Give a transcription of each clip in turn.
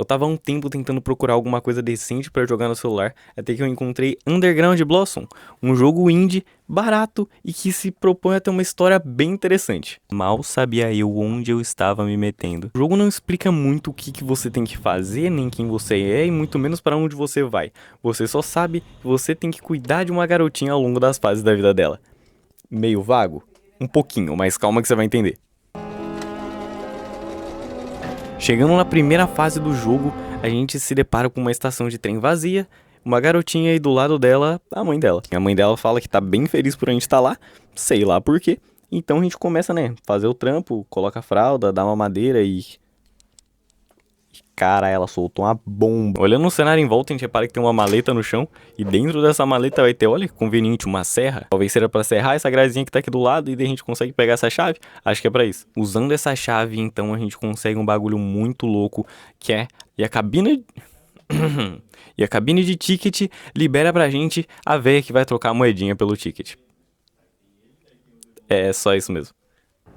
Eu tava há um tempo tentando procurar alguma coisa decente pra jogar no celular, até que eu encontrei Underground Blossom, um jogo indie, barato e que se propõe a ter uma história bem interessante. Mal sabia eu onde eu estava me metendo. O jogo não explica muito o que você tem que fazer, nem quem você é e muito menos para onde você vai. Você só sabe que você tem que cuidar de uma garotinha ao longo das fases da vida dela. Meio vago? Um pouquinho, mas calma que você vai entender. Chegando na primeira fase do jogo, a gente se depara com uma estação de trem vazia, uma garotinha e do lado dela, a mãe dela. A mãe dela fala que tá bem feliz por a gente estar lá, sei lá por quê. Então a gente começa, né, fazer o trampo, coloca a fralda, dá uma madeira e... Cara, ela soltou uma bomba. Olhando o cenário em volta, a gente repara que tem uma maleta no chão. E dentro dessa maleta vai ter, olha que conveniente, uma serra. Talvez seja pra serrar essa gradezinha que tá aqui do lado. E daí a gente consegue pegar essa chave. Acho que é pra isso. Usando essa chave, então, a gente consegue um bagulho muito louco. Que é... E a cabine... E a cabine de ticket libera pra gente a véia que vai trocar a moedinha pelo ticket. É só isso mesmo.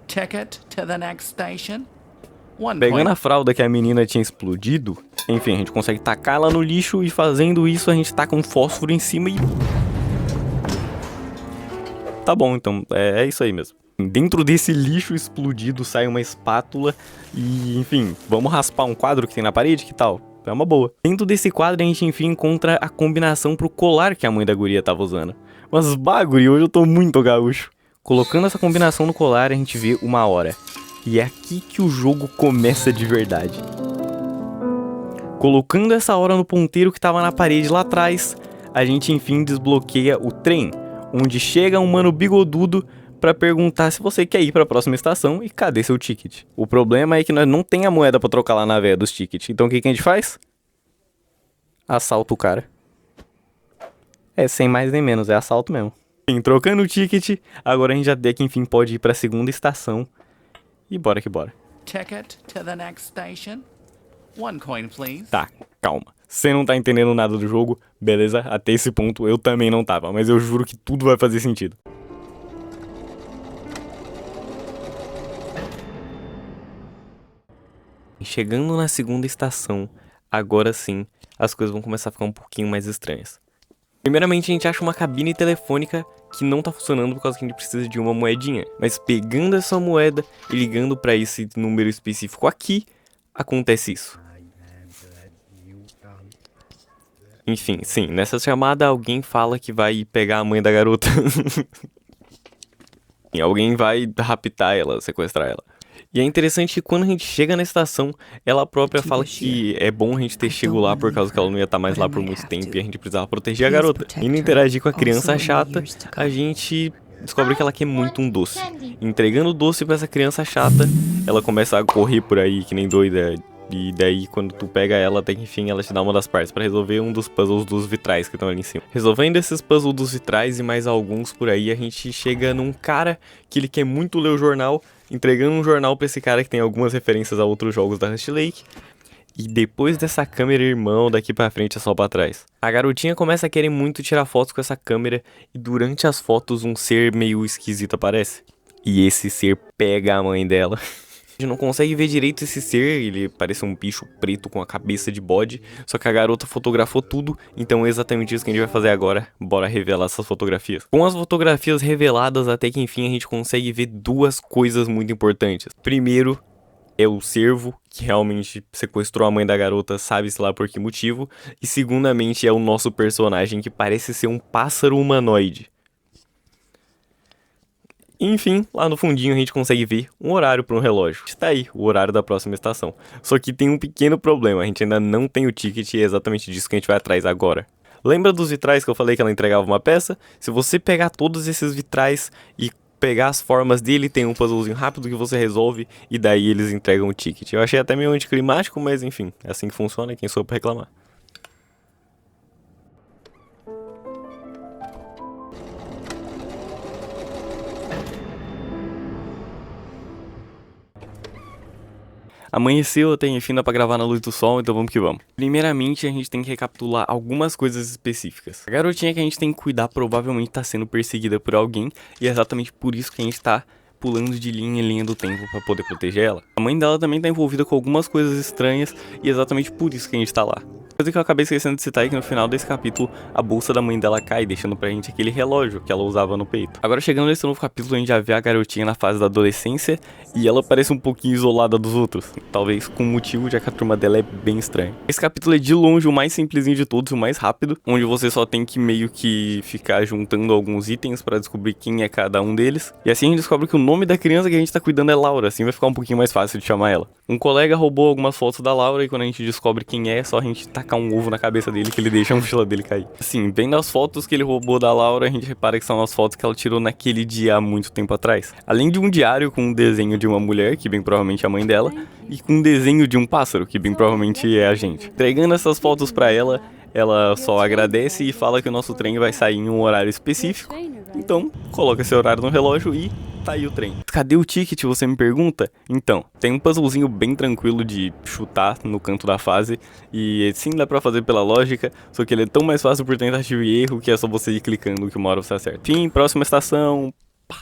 Ticket to the next station. Pegando a fralda que a menina tinha explodido, enfim, a gente consegue tacar ela no lixo e fazendo isso a gente taca um fósforo em cima e... Tá bom, então, é isso aí mesmo. Dentro desse lixo explodido sai uma espátula e, enfim, vamos raspar um quadro que tem na parede, que tal? É uma boa. Dentro desse quadro a gente, enfim, encontra a combinação pro colar que a mãe da guria tava usando. Mas bagulho, hoje eu tô muito gaúcho. Colocando essa combinação no colar a gente vê uma hora. E é aqui que o jogo começa de verdade. Colocando essa hora no ponteiro que estava na parede lá atrás, a gente enfim desbloqueia o trem, onde chega um mano bigodudo para perguntar se você quer ir para a próxima estação e cadê seu ticket. O problema é que nós não tem a moeda para trocar lá na véia dos tickets, então o que a gente faz? Assalta o cara. É, sem mais nem menos, é assalto mesmo. Sim, trocando o ticket, agora a gente já até que enfim pode ir para a segunda estação. E bora que bora. Ticket to the next station. 1 coin, please. Tá, calma. Você não tá entendendo nada do jogo, beleza? Até esse ponto eu também não tava, mas eu juro que tudo vai fazer sentido. Chegando na segunda estação, agora sim, as coisas vão começar a ficar um pouquinho mais estranhas. Primeiramente, a gente acha uma cabine telefônica que não tá funcionando por causa que a gente precisa de uma moedinha. Mas pegando essa moeda e ligando pra esse número específico aqui, acontece isso. Enfim, sim, nessa chamada alguém fala que vai pegar a mãe da garota. E alguém vai raptar ela, sequestrar ela. E é interessante que quando a gente chega na estação, ela própria fala que é bom a gente ter chego lá por causa que ela não ia estar mais lá por muito tempo e a gente precisava proteger a garota. Indo interagir com a criança chata, a gente descobre que ela quer muito um doce. Entregando o doce pra essa criança chata, ela começa a correr por aí que nem doida. E daí quando tu pega ela, até que enfim ela te dá uma das partes pra resolver um dos puzzles dos vitrais que estão ali em cima. Resolvendo esses puzzles dos vitrais e mais alguns por aí, a gente chega num cara que ele quer muito ler o jornal, entregando um jornal pra esse cara que tem algumas referências a outros jogos da Rust Lake. E depois dessa câmera, irmão, daqui pra frente é só pra trás. A garotinha começa a querer muito tirar fotos com essa câmera e durante as fotos um ser meio esquisito aparece. E esse ser pega a mãe dela. A gente não consegue ver direito esse ser, ele parece um bicho preto com a cabeça de bode, só que a garota fotografou tudo, então é exatamente isso que a gente vai fazer agora, bora revelar essas fotografias. Com as fotografias reveladas, até que enfim a gente consegue ver duas coisas muito importantes. Primeiro, é o servo, que realmente sequestrou a mãe da garota, sabe-se lá por que motivo, e segundamente é o nosso personagem, que parece ser um pássaro humanoide. Enfim, lá no fundinho a gente consegue ver um horário para um relógio. Está aí, o horário da próxima estação. Só que tem um pequeno problema, a gente ainda não tem o ticket e é exatamente disso que a gente vai atrás agora. Lembra dos vitrais que eu falei que ela entregava uma peça? Se você pegar todos esses vitrais e pegar as formas dele, tem um puzzlezinho rápido que você resolve e daí eles entregam o ticket. Eu achei até meio anticlimático, mas enfim, é assim que funciona, quem sou pra reclamar. Amanheceu, até enfim dá pra gravar na luz do sol, então vamos que vamos. Primeiramente, a gente tem que recapitular algumas coisas específicas. A garotinha que a gente tem que cuidar provavelmente tá sendo perseguida por alguém, e é exatamente por isso que a gente tá pulando de linha em linha do tempo pra poder proteger ela. A mãe dela também tá envolvida com algumas coisas estranhas e é exatamente por isso que a gente tá lá. Coisa que eu acabei esquecendo de citar é que no final desse capítulo a bolsa da mãe dela cai, deixando pra gente aquele relógio que ela usava no peito. Agora chegando nesse novo capítulo a gente já vê a garotinha na fase da adolescência e ela parece um pouquinho isolada dos outros. Talvez com motivo, já que a turma dela é bem estranha. Esse capítulo é de longe o mais simplesinho de todos, o mais rápido, onde você só tem que meio que ficar juntando alguns itens pra descobrir quem é cada um deles. E assim a gente descobre que o nome da criança que a gente tá cuidando é Laura, assim vai ficar um pouquinho mais fácil de chamar ela. Um colega roubou algumas fotos da Laura e quando a gente descobre quem é só a gente tacar um ovo na cabeça dele que ele deixa a mochila dele cair. Assim, vendo as fotos que ele roubou da Laura, a gente repara que são as fotos que ela tirou naquele dia há muito tempo atrás. Além de um diário com um desenho de uma mulher, que bem provavelmente é a mãe dela, e com um desenho de um pássaro, que bem provavelmente é a gente. Entregando essas fotos pra ela, ela só agradece e fala que o nosso trem vai sair em um horário específico. Então, coloca esse horário no relógio e tá aí o trem. Cadê o ticket, você me pergunta? Então, tem um puzzlezinho bem tranquilo de chutar no canto da fase. E sim, dá pra fazer pela lógica, só que ele é tão mais fácil por tentativa e erro que é só você ir clicando que uma hora você acerta. Fim, próxima estação. Pá.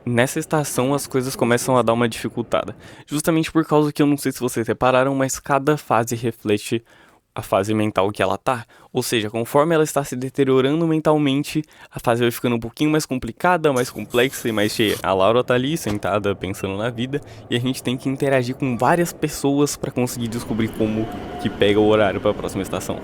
Nessa estação as coisas começam a dar uma dificultada, justamente por causa que eu não sei se vocês repararam, mas cada fase reflete a fase mental que ela tá, ou seja, conforme ela está se deteriorando mentalmente, a fase vai ficando um pouquinho mais complicada, mais complexa e mais cheia. A Laura tá ali sentada pensando na vida e a gente tem que interagir com várias pessoas para conseguir descobrir como que pega o horário para a próxima estação.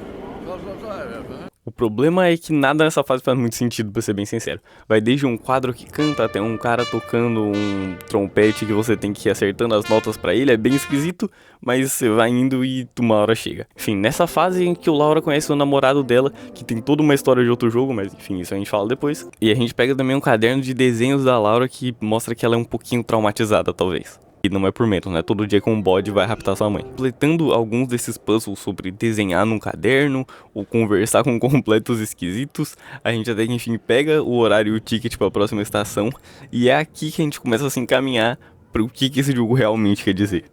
O problema é que nada nessa fase faz muito sentido, pra ser bem sincero. Vai desde um quadro que canta até um cara tocando um trompete que você tem que ir acertando as notas pra ele. É bem esquisito, mas você vai indo e uma hora chega. Enfim, nessa fase em que o Laura conhece o namorado dela, que tem toda uma história de outro jogo, mas enfim, isso a gente fala depois. E a gente pega também um caderno de desenhos da Laura que mostra que ela é um pouquinho traumatizada, talvez. E não é por menos, né? Todo dia com um bode vai raptar sua mãe. Completando alguns desses puzzles sobre desenhar num caderno ou conversar com completos esquisitos, a gente até que enfim pega o horário e o ticket para a próxima estação. E é aqui que a gente começa a se encaminhar para o que esse jogo realmente quer dizer.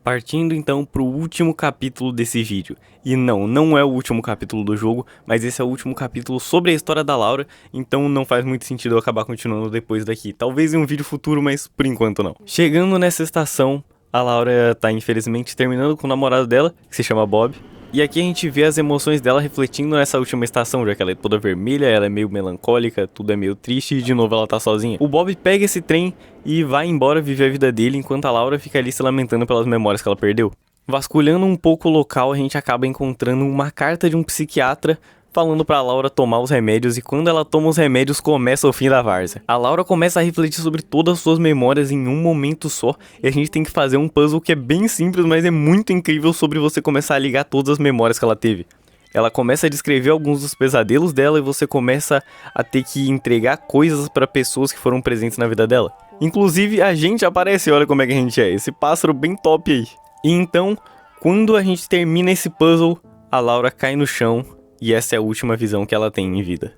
Partindo então pro último capítulo desse vídeo. E não é o último capítulo do jogo, mas esse é o último capítulo sobre a história da Laura, então não faz muito sentido eu acabar continuando depois daqui. Talvez em um vídeo futuro, mas por enquanto não. Chegando nessa estação, a Laura tá infelizmente terminando com o namorado dela, que se chama Bob. E aqui a gente vê as emoções dela refletindo nessa última estação, já que ela é toda vermelha, ela é meio melancólica, tudo é meio triste e de novo ela tá sozinha. O Bob pega esse trem e vai embora viver a vida dele, enquanto a Laura fica ali se lamentando pelas memórias que ela perdeu. Vasculhando um pouco o local, a gente acaba encontrando uma carta de um psiquiatra falando pra Laura tomar os remédios, e quando ela toma os remédios começa o fim da várzea. A Laura começa a refletir sobre todas as suas memórias em um momento só, e a gente tem que fazer um puzzle que é bem simples, mas é muito incrível sobre você começar a ligar todas as memórias que ela teve. Ela começa a descrever alguns dos pesadelos dela e você começa a ter que entregar coisas pra pessoas que foram presentes na vida dela. Inclusive a gente aparece, olha como é que a gente é, esse pássaro bem top aí. E então, quando a gente termina esse puzzle, a Laura cai no chão. E essa é a última visão que ela tem em vida.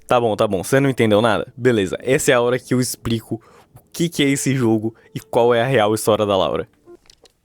Tá bom, você não entendeu nada? Beleza, essa é a hora que eu explico o que é esse jogo e qual é a real história da Laura.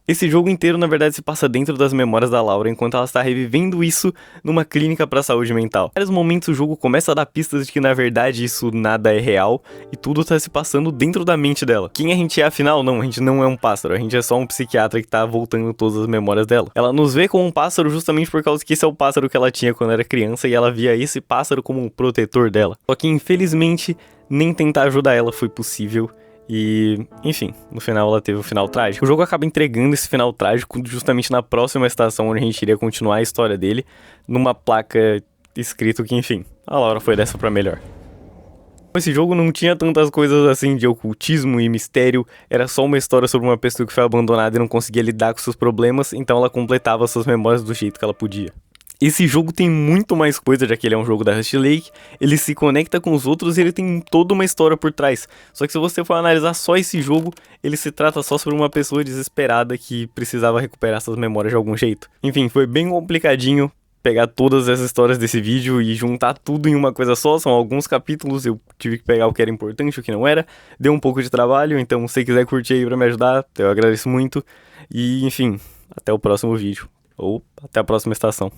Esse jogo inteiro, na verdade, se passa dentro das memórias da Laura, enquanto ela está revivendo isso numa clínica para saúde mental. Em vários momentos o jogo começa a dar pistas de que, na verdade, isso nada é real e tudo está se passando dentro da mente dela. Quem a gente é, afinal? Não, a gente não é um pássaro, a gente é só um psiquiatra que tá voltando todas as memórias dela. Ela nos vê como um pássaro justamente por causa que esse é o pássaro que ela tinha quando era criança e ela via esse pássaro como um protetor dela. Só que, infelizmente, nem tentar ajudar ela foi possível. E, enfim, no final ela teve um final trágico. O jogo acaba entregando esse final trágico justamente na próxima estação, onde a gente iria continuar a história dele, numa placa escrito que, enfim, a Laura foi dessa pra melhor. Esse jogo não tinha tantas coisas assim de ocultismo e mistério, era só uma história sobre uma pessoa que foi abandonada e não conseguia lidar com seus problemas, então ela completava suas memórias do jeito que ela podia. Esse jogo tem muito mais coisa, já que ele é um jogo da Rust Lake, ele se conecta com os outros e ele tem toda uma história por trás. Só que se você for analisar só esse jogo, ele se trata só sobre uma pessoa desesperada que precisava recuperar essas memórias de algum jeito. Enfim, foi bem complicadinho pegar todas essas histórias desse vídeo e juntar tudo em uma coisa só. São alguns capítulos, eu tive que pegar o que era importante, o que não era. Deu um pouco de trabalho, então se você quiser curtir aí pra me ajudar, eu agradeço muito. E enfim, até o próximo vídeo. Ou até a próxima estação.